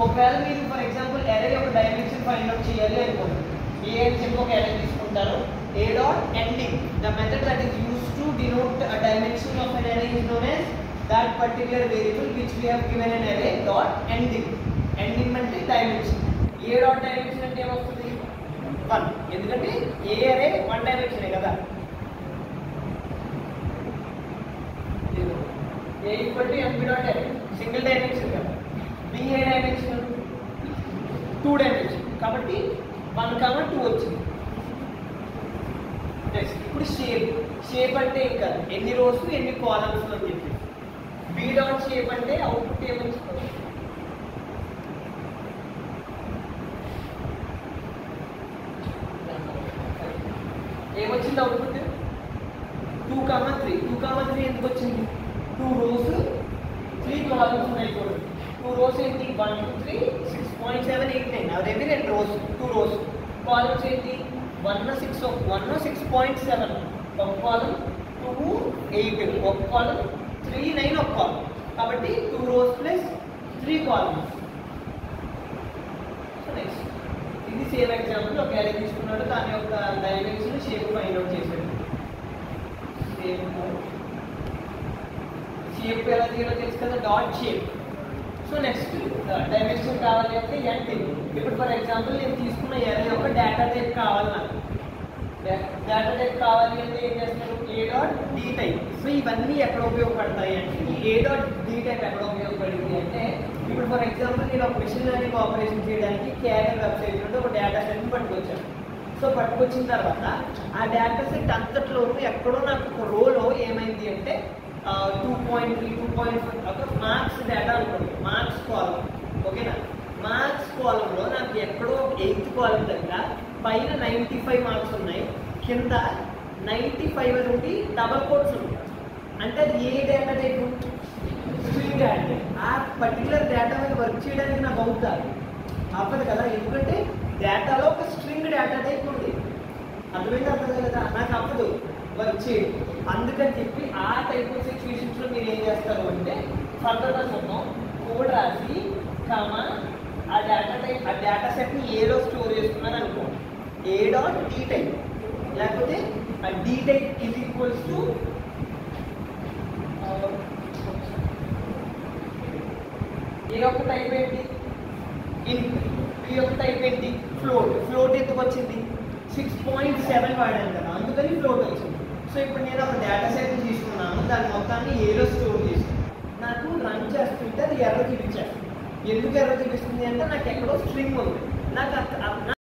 ఒకవేళ మీరు for example అరే యొక్క డైమెన్షన్ ఫైండ్ అవుట్ చేయాలి అనుకోండి, ఏ అని చెప్పి ఒక అరే తీసుకుంటారు, a dot ending, the method that is used to denote a dimension of an array is known as that particular variable which we have given an array dot ending. Ending అంటే dimension. a dot dimension అంటే ఏమొస్తుంది 1, ఎందుకంటే a array 1 dimension కదా. a equal to mb dot array single dimension కదా. b ఏ dimension 2 dimension కాబట్టి 1, 2 వచ్చింది. Next ఇప్పుడు shape అంటే ఇంకా ఎన్ని రోస్ ఎన్ని కాలమ్స్ అని చెప్పి. బి డాట్ షేప్ అంటే అవుట్పుట్ ఏమొచ్చింది, ఏమొచ్చింది అవుట్పుట్ 2, 3 ఎందుకు వచ్చింది, 2 రోస్ 3 కాలమ్స్ ఉన్నాయి కూడా. 2 రోస్ ఏంటి 1, 2, 3, 6.7, 8, 9 అవి 2 రోస్ 2 రోస్. కాలమ్స్ ఏంటి 1, 6.7, ఒక కాలం 2, 8, ఒక కాలం 3, 9, ఒక కాలం. కాబట్టి 2 రోస్ ప్లస్ 3 కాలమ్స్. నెక్స్ట్ ఇది సేమ్ ఎగ్జాంపుల్, ఒక అరే తీసుకున్నాడు, దాని యొక్క డైమెన్షన్ షేప్ ఫైండ్ అవుట్ చేశాడు. షేప్ ఎలా తీయాలో తెలుసు కదా, dot shape. So next dimension కావాలి అంటే అంటే ఇప్పుడు ఫర్ ఎగ్జాంపుల్ నేను తీసుకున్న అరే యొక్క డేటా టైప్ కావాలి, నాకు డేటా టైప్ కావాలి అంటే ఏం చేస్తాను, A dot D type. So ఇవన్నీ ఎక్కడ ఉపయోగపడతాయి అంటే, ఈ ఏ డాట్ డి టైప్ ఎక్కడ ఉపయోగపడింది అంటే, ఇప్పుడు ఫర్ ఎగ్జాంపుల్ నేను ఒక మిషన్ లెర్నింగ్ ఆపరేషన్ చేయడానికి కేఆర్ వెబ్సైట్ నుండి ఒక డేటా సెట్ని పట్టుకొచ్చాను. సో పట్టుకొచ్చిన తర్వాత ఆ డేటా సెట్ అంతట్లోనూ ఎక్కడో నాకు ఒక రోలో ఏమైంది అంటే 2.3, 2.4 ఒక మార్క్స్ డేటా అనుకోండి, మార్క్స్ కాలం. ఓకేనా, మార్క్స్ కాలంలో నాకు ఎక్కడో 8th కాలం దగ్గర పైన 95 మార్క్స్ ఉన్నాయి, కింద 95 నుండి డబల్ కోట్స్ ఉన్నాయి. అంటే అది ఏ డేటా టైపు, స్ట్రింగ్ డేటా. ఆ పర్టికులర్ డేటా మీద వర్క్ చేయడానికి నాకు అవుతారు అవ్వదు కదా, ఎందుకంటే డేటాలో ఒక స్ట్రింగ్ డేటా టైప్ ఉంది. అర్థమైంది కదా, నాకు అవ్వదు వర్క్ చేయడం. అందుకని చెప్పి ఆ టైప్ ఆఫ్ సిచ్యువేషన్స్లో మీరు ఏం చేస్తారు అంటే, ఫర్దర్గా చూద్దాం, కోడ్ రాసి కామా ఆ డేటా టైప్, ఆ డేటా సెట్ని ఏలో స్టోర్ చేసుకున్నారు అనుకో, ఏ డాట్ డి టైప్, లేకపోతే ఆ D type is equals to A యొక్క టైప్ ఏంటి ఇంట్, బి యొక్క టైప్ ఏంటి ఫ్లోట్. ఫ్లోట్ ఎందుకు వచ్చింది 6.7 వాడాను కదా, అందుకని ఫ్లోట్ వచ్చింది. సో ఇప్పుడు నేను ఒక డేటా సెట్ తీసుకున్నాను, దాని మొత్తాన్ని ఏలో స్టోర్ చేసి నాకు రన్ చేస్తుంటే అది ఎర్ర చూపించాను. ఎందుకు ఎర్ర చూపిస్తుంది అంటే నాకు ఎక్కడో స్ట్రింగ్ ఉంది, నాకు